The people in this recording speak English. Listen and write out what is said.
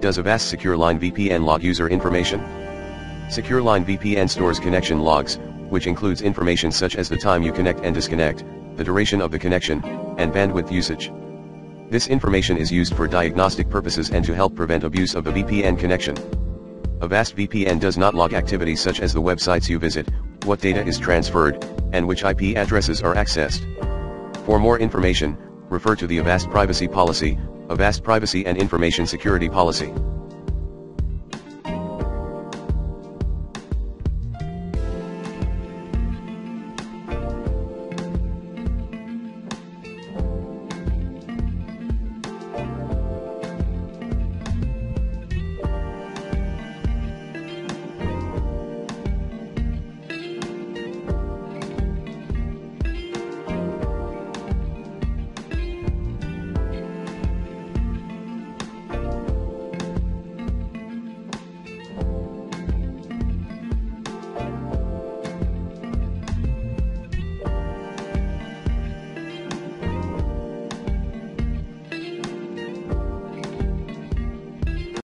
Does Avast SecureLine VPN log user information? SecureLine VPN stores connection logs, which includes information such as the time you connect and disconnect, the duration of the connection, and bandwidth usage. This information is used for diagnostic purposes and to help prevent abuse of the VPN connection. Avast VPN does not log activities such as the websites you visit, what data is transferred, and which IP addresses are accessed. For more information, refer to the Avast Privacy Policy, Avast Privacy and Information Security Policy.